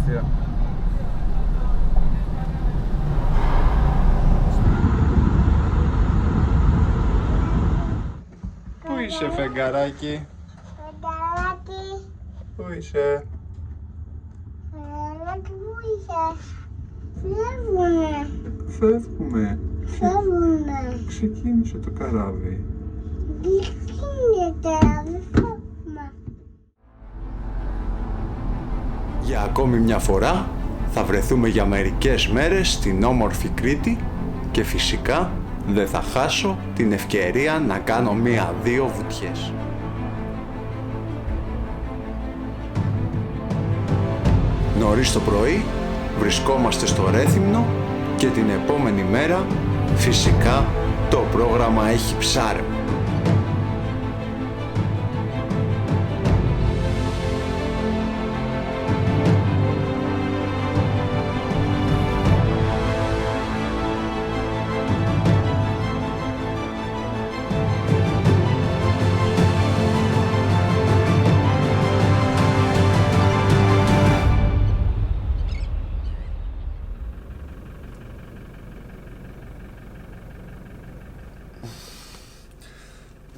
φωτογραφία. Πού είσαι, φεγγαράκι? Φεγγαράκι. Πού είσαι? Φεγγαράκι, πού είσαι? Φεύγουνε. Φεύγουμε. Φεύγουνε. Ξεκίνησε το καράβι. Τι γίνεται, δεν φεύγουμε. Για ακόμη μια φορά θα βρεθούμε για μερικές μέρες στην όμορφη Κρήτη και φυσικά δεν θα χάσω την ευκαιρία να κάνω μία-δύο βουτιές. Νωρίς το πρωί βρισκόμαστε στο Ρέθυμνο και την επόμενη μέρα φυσικά το πρόγραμμα έχει ψάρεμα.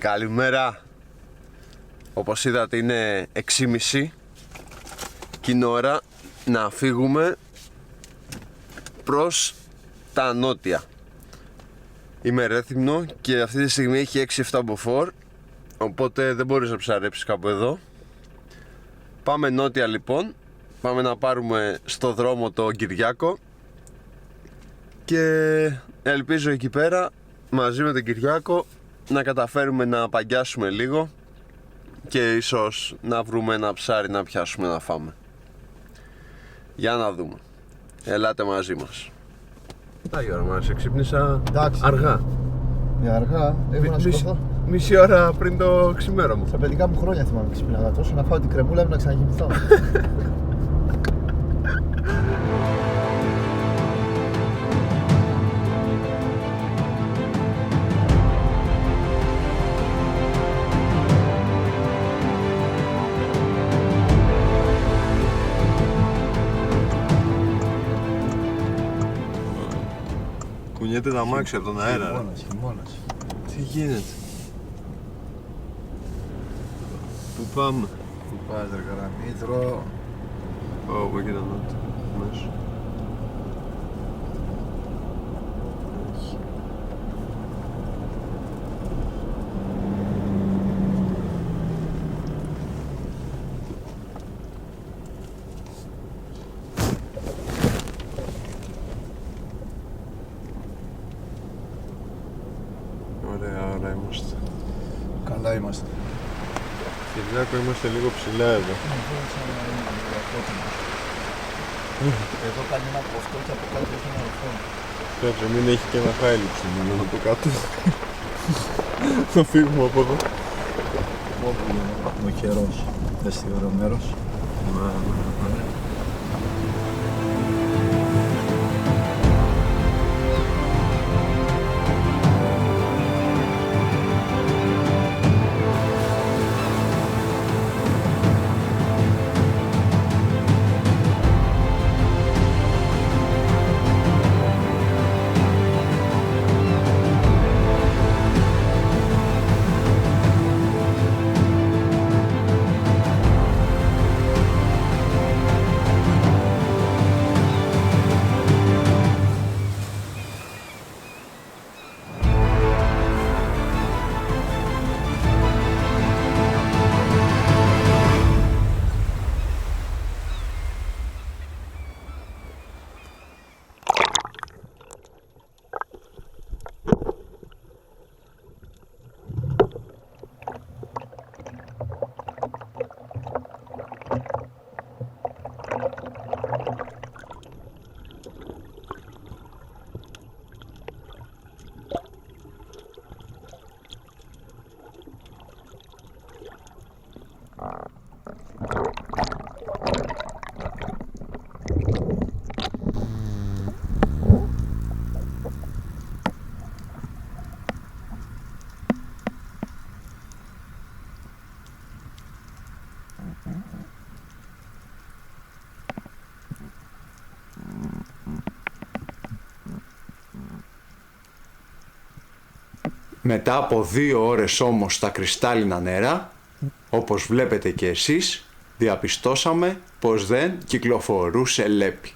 Καλημέρα. Όπως είδατε είναι 6:30 και είναι ώρα να φύγουμε προς τα νότια. Είμαι Ρέθυμνο και αυτή τη στιγμή έχει 6-7 μποφόρ, οπότε δεν μπορείς να ψαρέψεις κάπου εδώ. Πάμε νότια λοιπόν, πάμε να πάρουμε στο δρόμο το Κυριάκο και ελπίζω εκεί πέρα μαζί με τον Κυριάκο να καταφέρουμε να παγιάσουμε λίγο και ίσως να βρούμε ένα ψάρι να πιάσουμε να φάμε. Για να δούμε. Ελάτε μαζί μας. Τα η ώρα μας, ξύπνησα αργά. Αργά, ήμουν να σηκωθώ. Μισή ώρα πριν το ξημέρωμα. Στα παιδικά μου χρόνια θυμάμαι ξυπνάγα τόσο, να φάω την κρεμούλα μου να ξαναγυμηθώ. Κουνιέται τα μάξι από τον αέρα. Χειμώνας. Τι γίνεται? Πού πάμε? Πού πας ρε Καραμήτρο? Όπου εκεί ήταν μέσα. Ωραία είμαστε. Καλά είμαστε. Κυριάκο, είμαστε λίγο ψηλά εδώ. Εδώ κάνει ένα ποστό και από κάτω έχει ένα ροφόνι. Κάτσε, μην έχει και ένα χάιλι ψηλό από κάτω. Θα φύγουμε από εδώ. Όπου είναι ο καιρός, αισθημένο μέρος. Μετά από 2 ώρες όμως στα κρυστάλλινα νερά, όπως βλέπετε και εσείς, διαπιστώσαμε πως δεν κυκλοφορούσε λέπη.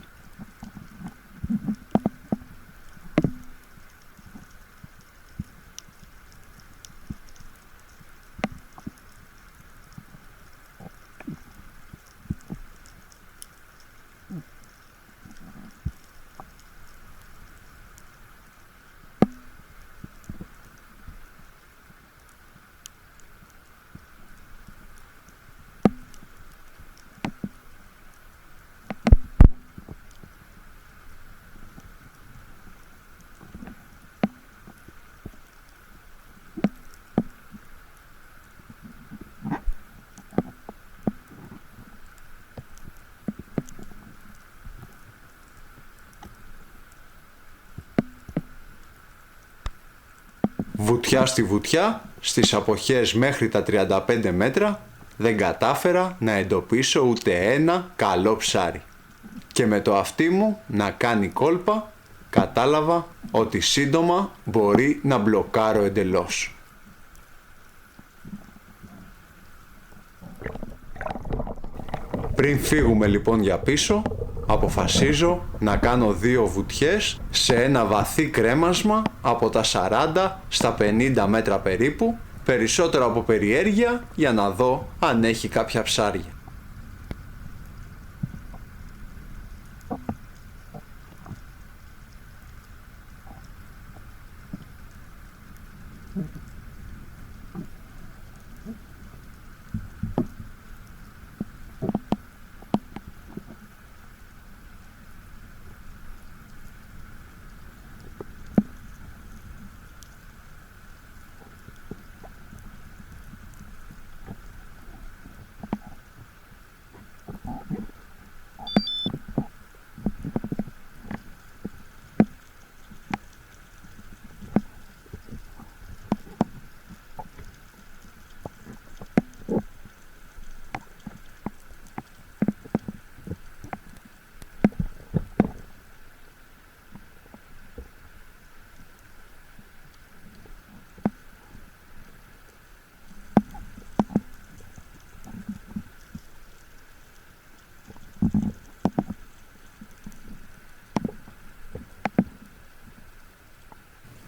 Βουτιά στη βουτιά, στις αποχές μέχρι τα 35 μέτρα, δεν κατάφερα να εντοπίσω ούτε ένα καλό ψάρι. Και με το αυτί μου να κάνει κόλπα, κατάλαβα ότι σύντομα μπορεί να μπλοκάρω εντελώς. Πριν φύγουμε λοιπόν για πίσω, αποφασίζω να κάνω 2 βουτιές σε ένα βαθύ κρέμασμα από τα 40 στα 50 μέτρα περίπου, περισσότερο από περιέργεια για να δω αν έχει κάποια ψάρια.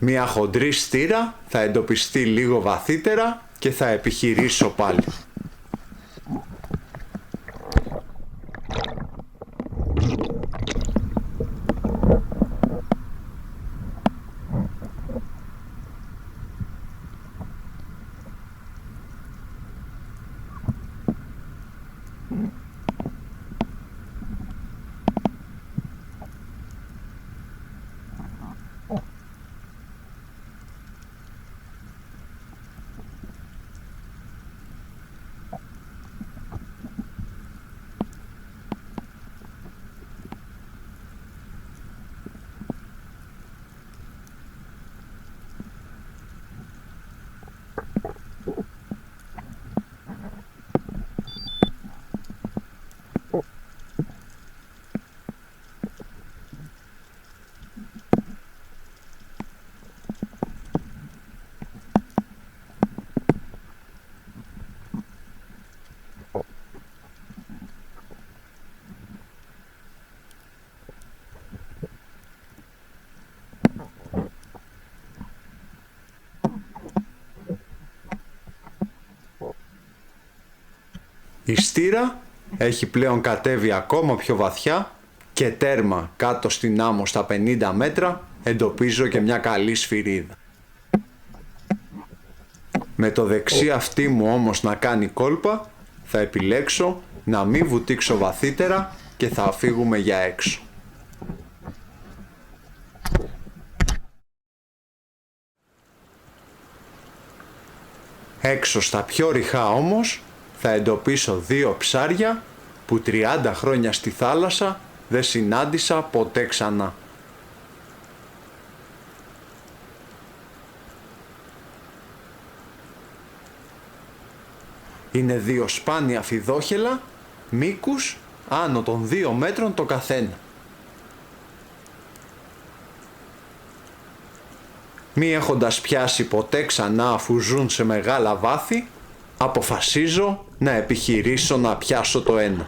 Μια χοντρή στήρα θα εντοπιστεί λίγο βαθύτερα και θα επιχειρήσω πάλι. Η στήρα έχει πλέον κατέβει ακόμα πιο βαθιά και τέρμα κάτω στην άμμο στα 50 μέτρα εντοπίζω και μια καλή σφυρίδα. Με το δεξί αυτί μου όμως να κάνει κόλπα θα επιλέξω να μην βουτήξω βαθύτερα και θα φύγουμε για έξω. Έξω στα πιο ρηχά όμως θα εντοπίσω 2 ψάρια που 30 χρόνια στη θάλασσα δεν συνάντησα ποτέ ξανά. Είναι 2 σπάνια φιδόχελα, μήκους άνω των 2 μέτρων το καθένα. Μη έχοντας πιάσει ποτέ ξανά αφού ζουν σε μεγάλα βάθη, αποφασίζω να επιχειρήσω να πιάσω το ένα.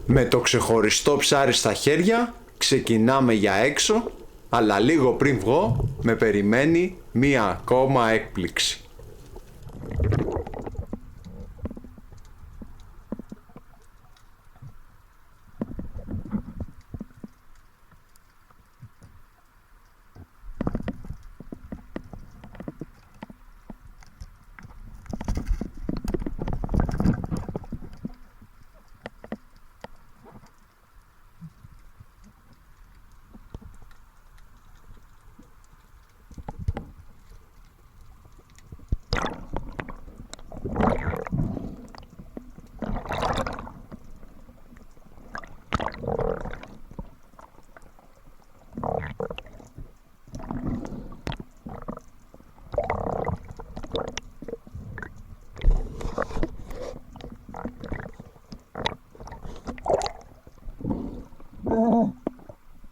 Με το ξεχωριστό ψάρι στα χέρια ξεκινάμε για έξω, αλλά λίγο πριν βγω με περιμένει μία ακόμα έκπληξη.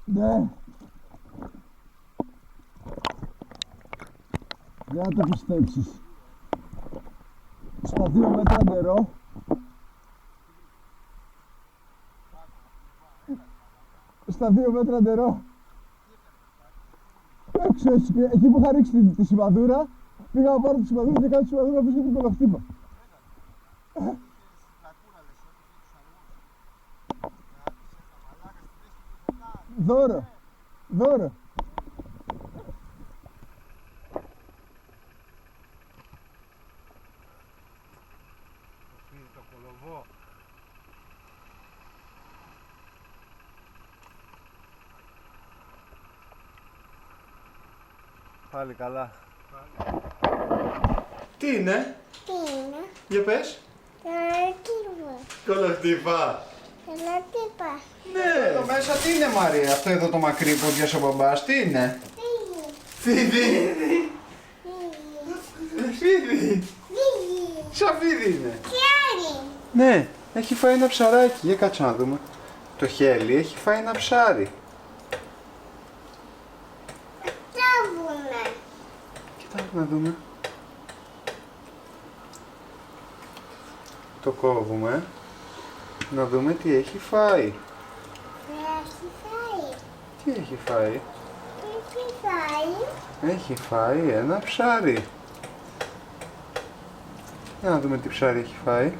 Ναι. Για να το πιστέψεις. Στα 2 μέτρα νερό. Στα 2 μέτρα νερό. Έξω έτσι, εκεί που είχα ρίξει τη σημαδούρα, πήγα να πάρω τη σημαδούρα και κάνω τη σημαδούρα πίσω την κολοχτύπα. Δώρο, δώρο. Το κολοβό. Πάλι καλά. Τι είναι? Τι είναι? Για πες. Κολοχτύπα. Κολοχτύπα. Ναι. Εδώ μέσα τι είναι, Μαρία? Αυτό εδώ το μακρύ που πιάσε ο μπαμπάς, τι είναι? Φίδι. Φίδι. Σαφίδι! Σαφίδι είναι! Χέρι. Ναι, έχει φάει ένα ψαράκι. Για κάτσε να δούμε. Το χέλι έχει φάει ένα ψάρι. Τράβουνε. Κοίτα να δούμε. Το κόβουμε. Να δούμε τι έχει φάει. Έχει φάει. Τι έχει φάει? Έχει φάει. Έχει φάει ένα ψάρι. Για να δούμε τι ψάρι έχει φάει.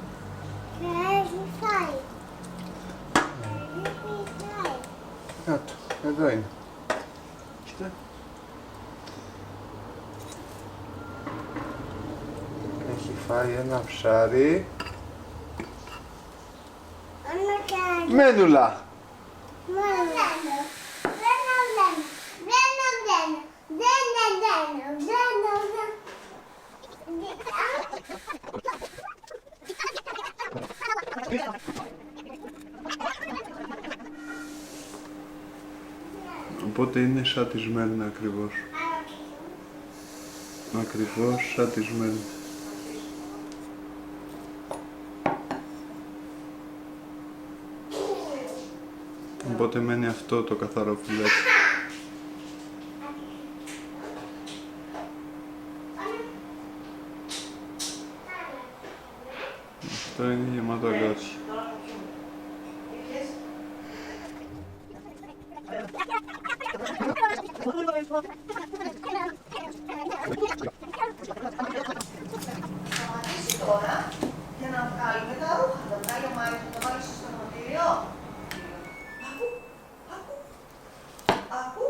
Έχει φάει. Έχει φάει. Να το, εδώ είναι. Κοίτα. Έχει φάει ένα ψάρι. Ένα κάνει. Μένουλα! Οπότε είναι σαν τη Σμέρνα ακριβώς. Ακριβώς σαν τη Σμέρνα. Οπότε μένει αυτό το καθαρό φιλέτο. Αυτό είναι γεμάτο αγκάθι. Τώρα για να βγάλουμε τα ρούχα. Θα βγάλει ο Μάριος να τα βάλει στο σταματήριο. Ακού.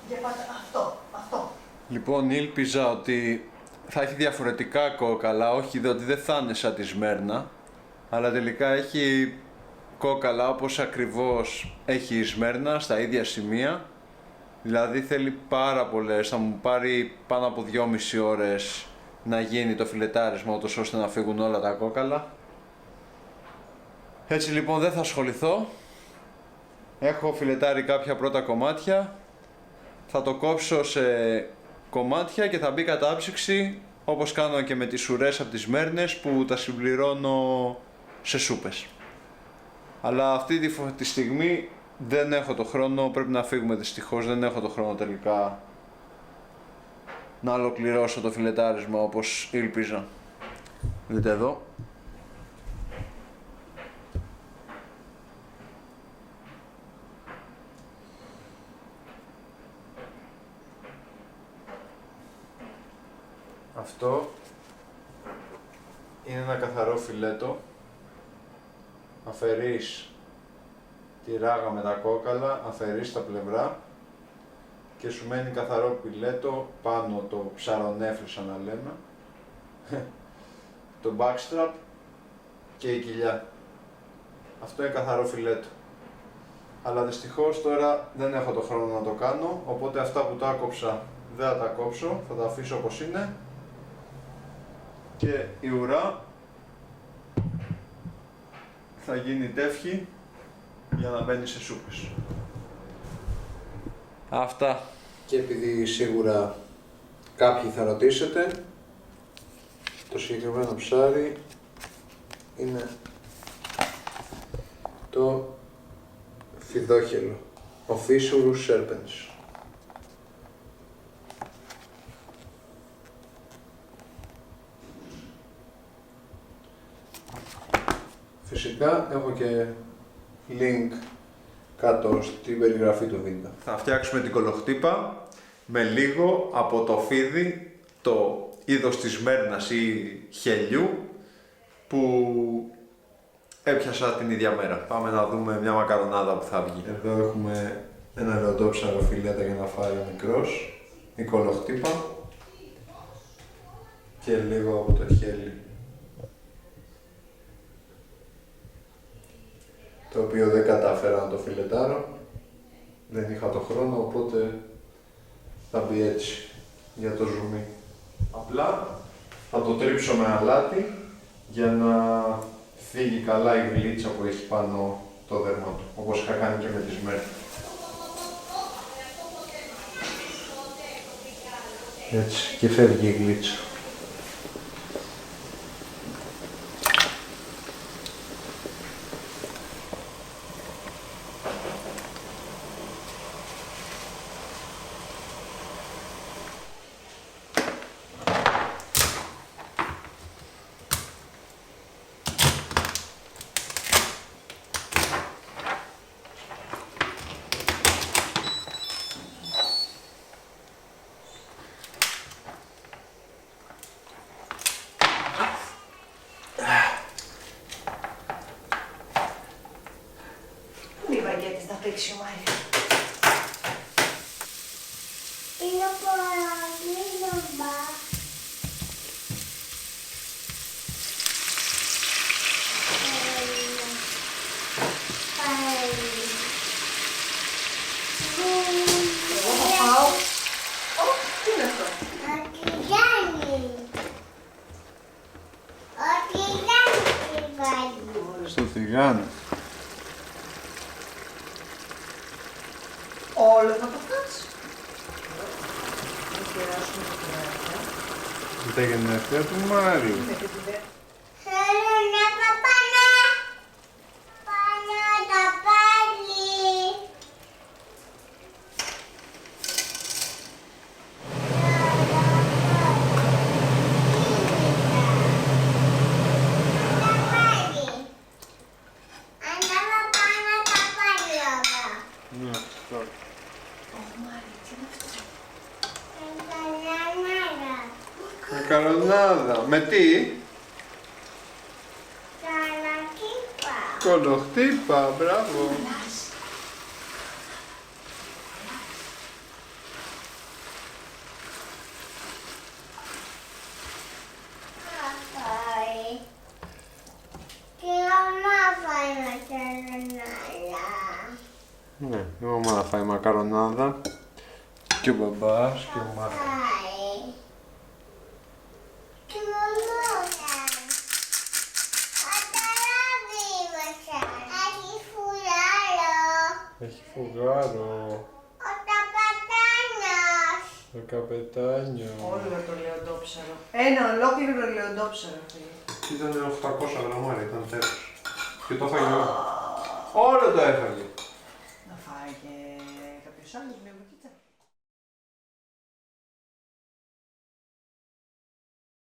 Για πάτε αυτό. Λοιπόν, ήλπιζα ότι θα έχει διαφορετικά κόκαλα, όχι ότι δεν θα είναι σαν τη Σμέρνα, αλλά τελικά έχει κόκαλα όπως ακριβώς έχει η Σμέρνα, στα ίδια σημεία. Δηλαδή θέλει πάρα πολλές, θα μου πάρει πάνω από 2,5 ώρες να γίνει το φιλετάρισμα, ούτως ώστε να φύγουν όλα τα κόκαλα. Έτσι λοιπόν δεν θα ασχοληθώ. Έχω φιλετάρει κάποια πρώτα κομμάτια. Θα το κόψω σε κομμάτια και θα μπει κατάψυξη, όπως κάνω και με τις σουρές από τις Σμέρνες που τα συμπληρώνω σε σούπες. Αλλά αυτή τη στιγμή δεν έχω το χρόνο, πρέπει να φύγουμε δυστυχώς, δεν έχω το χρόνο τελικά να ολοκληρώσω το φιλετάρισμα όπως ήλπιζα. Δείτε εδώ. Αυτό είναι ένα καθαρό φιλέτο. Αφαιρείς τη ράγα με τα κόκαλα, αφαιρείς τα πλευρά και σου μένει καθαρό φιλέτο πάνω το ψαρονέφλι σαν να λέμε, το backstrap και η κοιλιά. Αυτό είναι καθαρό φιλέτο. Αλλά δυστυχώς τώρα δεν έχω το χρόνο να το κάνω, οπότε αυτά που τα άκοψα δεν θα τα κόψω, θα τα αφήσω όπως είναι. Και η ουρά θα γίνει τεύχη για να μπαίνει σε σούπες. Αυτά. Και επειδή σίγουρα κάποιοι θα ρωτήσετε, το συγκεκριμένο ψάρι είναι το φιδόχελο, ο Fissurus serpens. Φυσικά έχω και link κάτω στην περιγραφή του βίντεο. Θα φτιάξουμε την κολοχτύπα με λίγο από το φίδι, το είδος της Σμέρνας ή χελιού που έπιασα την ίδια μέρα. Πάμε να δούμε μια μακαρονάδα που θα βγει. Εδώ έχουμε ένα ροντόψαρο φιλέτα για να φάει ο μικρός, η κολοχτύπα και λίγο από το χέλι, το οποίο δεν κατάφερα να το φιλετάρω, δεν είχα το χρόνο, οπότε θα μπει έτσι για το ζουμί. Απλά θα το τρίψω με αλάτι για να φύγει καλά η γλίτσα που έχει πάνω το δέρμα του, όπως είχα κάνει και με τη Σμέρφ. Έτσι, και φεύγει η γλίτσα. Πού είναι η βαγγέτης να παίξει ο Μάριος? Είναι πολύ νομπά. Εγώ θα πάω. Ω, τι είναι αυτό? Στο τηγάνι. Όλο θα το φας. Θα κεράσουμε το κεράκι. Τα γενέθλια του Μάριου. Με και τη δε. Θέλω να παπάνε. Πάνω τα πάλι. Ναι, τώρα. Ω, Μάριο, τι είναι αυτό? Μακαρονάδα. Με τι? Κολοχτύπα, μπράβο. Ναι, η μαμά θα φάει μακαρονάδα και ο μπαμπάς και ο Μάριος. Έχει φουγάρο, ο καπετάνιο. Όλο το λεοντόψαρο. Ένα ολόκληρο λεοντόψαρο. Ήταν 800 γραμμάρια, ήταν τέλος. Και το έφαγε όλο. Όλο το έφαγε. Να φάει και κάποιος άλλος μια βουτίτσα.